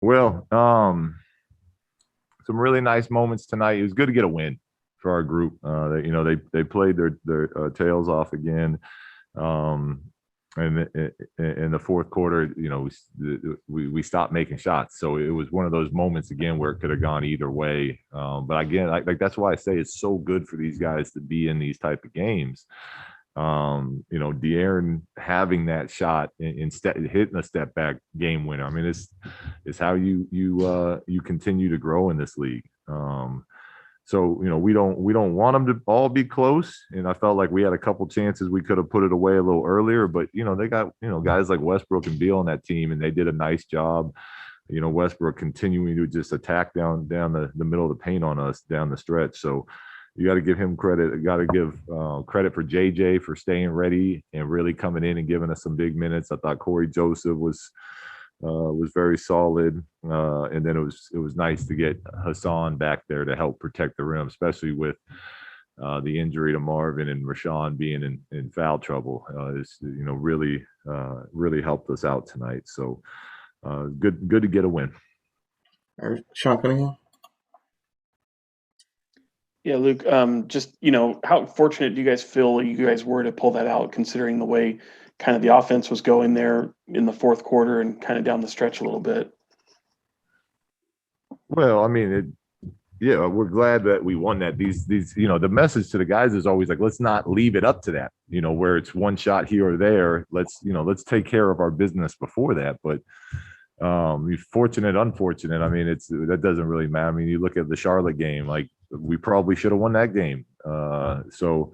Well, some really nice moments tonight. It was good to get a win for our group. They played their tails off again. Um, and in the fourth quarter, we stopped making shots. So it was one of those moments again where it could have gone either way. But again, that's why I say it's so good for these guys to be in these type of games. DeAaron having that shot instead hitting a step back game winner. I mean, it's how you continue to grow in this league. So we don't want them to all be close, and I felt like we had a couple chances we could have put it away a little earlier, but they got guys like Westbrook and Beal on that team, and they did a nice job. Westbrook continuing to just attack down the middle of the paint on us down the stretch. So you got to give him credit. You got to give credit for JJ for staying ready and really coming in and giving us some big minutes. I thought Corey Joseph was very solid, and then it was nice to get Hassan back there to help protect the rim, especially with the injury to Marvin and Rashawn being in foul trouble. Really helped us out tonight. So good to get a win. All right, Sean Cunningham. Yeah, Luke, just, how fortunate do you guys feel you guys were to pull that out, considering the way kind of the offense was going there in the fourth quarter and kind of down the stretch a little bit? Well, I mean, we're glad that we won that. These, the message to the guys is always like, let's not leave it up to that, where it's one shot here or there. Let's take care of our business before that. But fortunate, unfortunate. I mean, that doesn't really matter. I mean, you look at the Charlotte game, like we probably should have won that game. So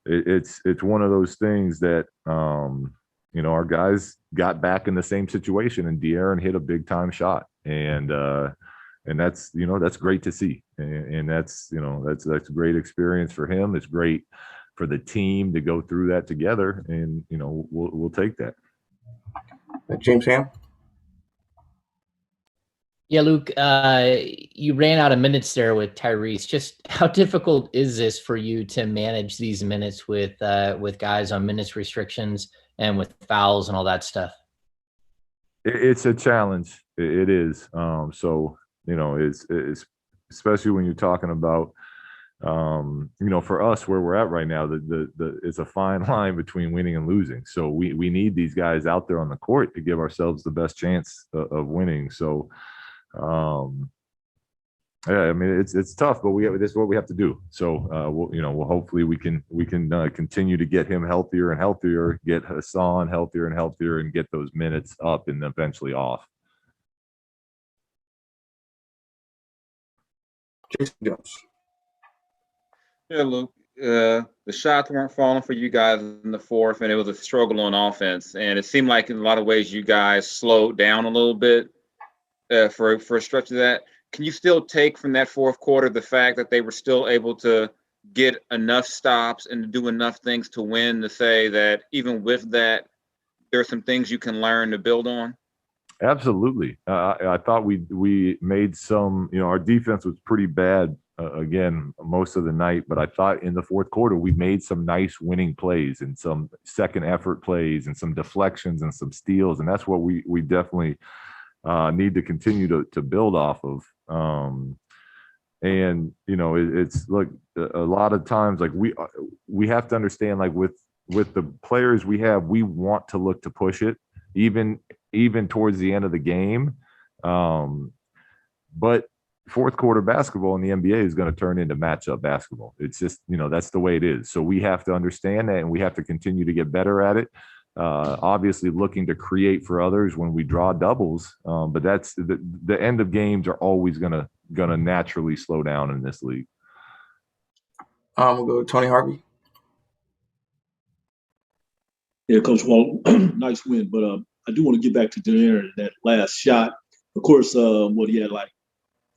it's one of those things that our guys got back in the same situation, and DeAaron hit a big time shot, and that's great to see, and that's a great experience for him. It's great for the team to go through that together, and we'll take that. James Ham. Yeah, Luke, you ran out of minutes there with Tyrese. Just how difficult is this for you to manage these minutes with guys on minutes restrictions and with fouls and all that stuff? It's a challenge. It is. So it's especially when you're talking about for us where we're at right now, it's a fine line between winning and losing. So we need these guys out there on the court to give ourselves the best chance of winning. So I mean, it's tough, but this is what we have to do. So we'll hopefully we can continue to get him healthier and healthier, get Hassan healthier and healthier, and get those minutes up and eventually off. Jason Jones. Yeah, Luke. The shots weren't falling for you guys in the fourth, and it was a struggle on offense. And it seemed like in a lot of ways you guys slowed down a little bit for a stretch of that. Can you still take from that fourth quarter the fact that they were still able to get enough stops and do enough things to win, to say that even with that, there are some things you can learn to build on? Absolutely. I thought we made some, our defense was pretty bad again most of the night, but I thought in the fourth quarter we made some nice winning plays and some second effort plays and some deflections and some steals, and that's what we definitely need to continue to build off of. And it's like a lot of times, like we have to understand, like with the players we have, we want to look to push it even towards the end of the game. But fourth quarter basketball in the NBA is going to turn into matchup basketball. It's just, that's the way it is. So we have to understand that, and we have to continue to get better at it. Obviously looking to create for others when we draw doubles, but that's the end of games are always gonna naturally slow down in this league. We'll go with Tony Harvey. Yeah, Coach Walt, nice win, but I do want to get back to DeAaron, that last shot. Of course, he had like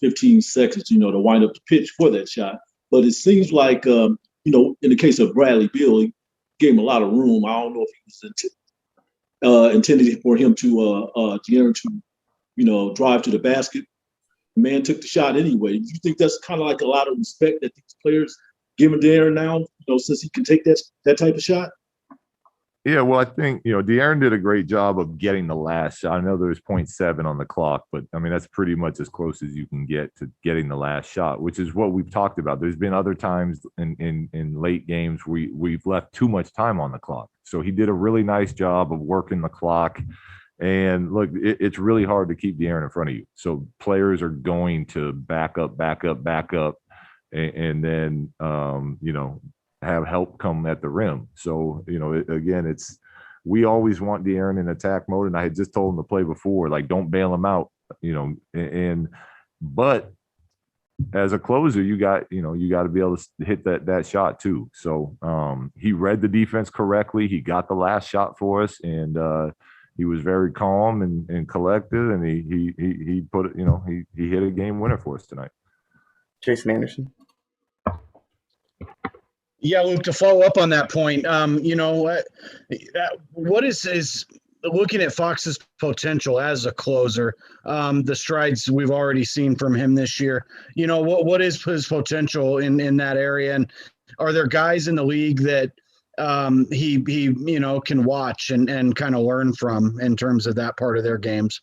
15 seconds, to wind up the pitch for that shot. But it seems like, in the case of Bradley Beal, he gave him a lot of room. I don't know if he was intended for him to DeAaron to, drive to the basket. The man took the shot anyway. Do you think that's kind of like a lot of respect that these players giving DeAaron now, since he can take that type of shot? Yeah, well, I think, DeAaron did a great job of getting the last shot. I know there's .7 on the clock, but I mean, that's pretty much as close as you can get to getting the last shot, which is what we've talked about. There's been other times in late games we've left too much time on the clock. So he did a really nice job of working the clock. And look, it's really hard to keep DeAaron in front of you. So players are going to back up, and then have help come at the rim. So, again, we always want DeAaron in attack mode. And I had just told him to play before, like, don't bail him out, but as a closer, you got to be able to hit that shot too. So he read the defense correctly. He got the last shot for us, and he was very calm and collected, and he put it, he hit a game winner for us tonight. Jason Anderson. Yeah, Luke, to follow up on that point, what is looking at Fox's potential as a closer, the strides we've already seen from him this year, what is his potential in that area? And are there guys in the league that he can watch and kind of learn from in terms of that part of their games?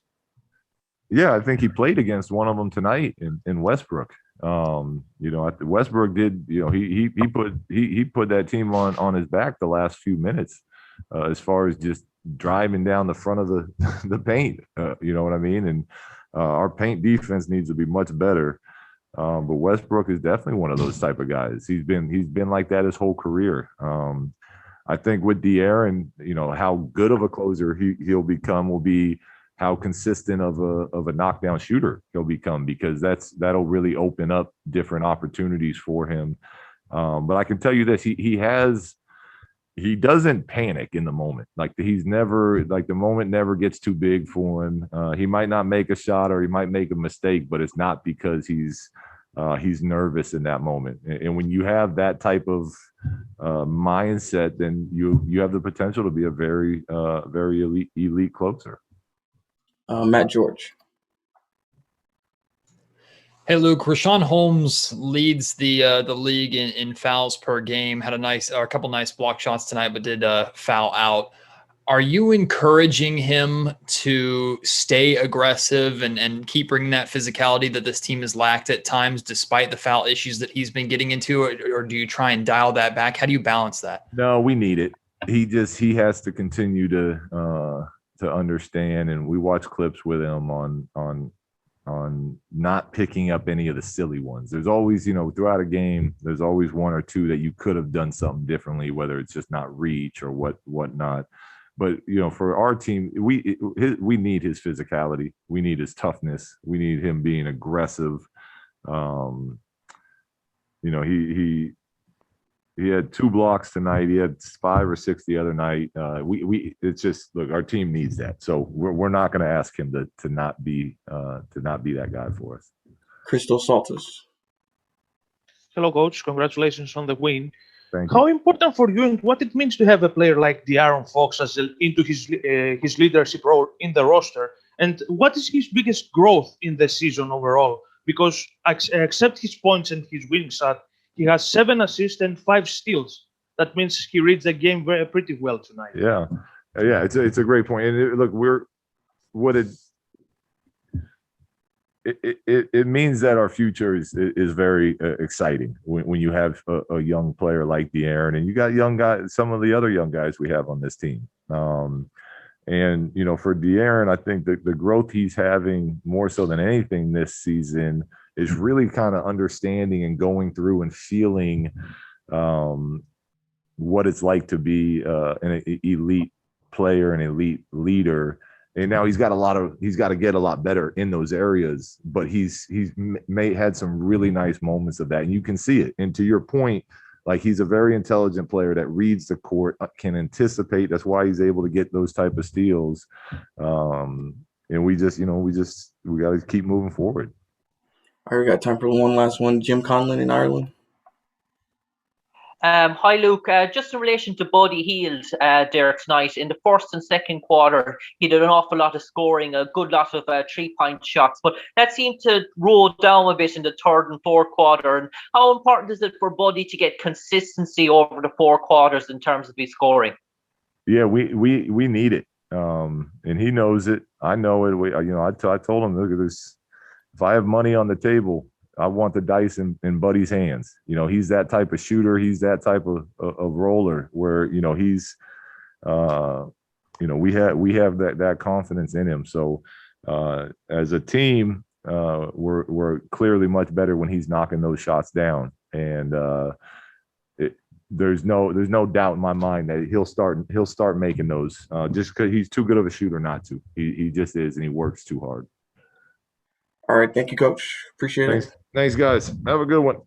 Yeah, I think he played against one of them tonight in Westbrook. Westbrook did, he put that team on his back the last few minutes, as far as just driving down the front of the paint. You know what I mean? And our paint defense needs to be much better. But Westbrook is definitely one of those type of guys. He's been like that his whole career. I think with DeAaron, how good of a closer he'll become will be how consistent of a knockdown shooter he'll become, because that'll really open up different opportunities for him. But I can tell you this, he doesn't panic in the moment. Like, the moment never gets too big for him. He might not make a shot, or he might make a mistake, but it's not because he's nervous in that moment. And when you have that type of mindset, then you have the potential to be a very elite closer. Matt George. Hey, Luke, Rashawn Holmes leads the league in fouls per game. Had a couple nice block shots tonight, but did foul out. Are you encouraging him to stay aggressive and keep bringing that physicality that this team has lacked at times, despite the foul issues that he's been getting into, or do you try and dial that back? How do you balance that? No, we need it. He has to continue to understand, and we watch clips with him on not picking up any of the silly ones. There's always, throughout a game, there's always one or two that you could have done something differently, whether it's just not reach or whatnot. But for our team, we need his physicality, we need his toughness, we need him being aggressive. He had 2 blocks tonight. He had 5 or 6 the other night. It's just, look, our team needs that. So we're not going to ask him to not be that guy for us. Crystal Saltis. Hello, coach. Congratulations on the win. Thank you. How important for you and what it means to have a player like DeAaron Fox into his leadership role in the roster? And what is his biggest growth in the season overall? Because except his points and his winning shot, he has 7 assists and 5 steals. That means he reads the game pretty well tonight. Yeah. It's a great point. And it means that our future is very exciting when you have a young player like DeAaron, and you got young guys, some of the other young guys we have on this team. And for DeAaron, I think the growth he's having more so than anything this season is really kind of understanding and going through and feeling what it's like to be an elite player, an elite leader. And now he's got to get a lot better in those areas, but he's had some really nice moments of that, and you can see it. And to your point, like, he's a very intelligent player that reads the court, can anticipate. That's why he's able to get those type of steals. And we got to keep moving forward. All right, we got time for one last one. Jim Conlon in Ireland. Hi, Luke. Just in relation to Buddy Hield there tonight, in the first and second quarter, he did an awful lot of scoring, a good lot of 3-point shots, but that seemed to roll down a bit in the third and fourth quarter. And how important is it for Buddy to get consistency over the 4 quarters in terms of his scoring? yeah, we need it. And he knows it. I know it. I told him, look at this. If I have money on the table, I want the dice in Buddy's hands. He's that type of shooter. He's that type of roller where, he's, we have that confidence in him. So as a team, we're clearly much better when he's knocking those shots down. And there's no doubt in my mind that he'll start making those just because he's too good of a shooter not to. He just is, and he works too hard. All right. Thank you, Coach. Appreciate it. Thanks, guys. Have a good one.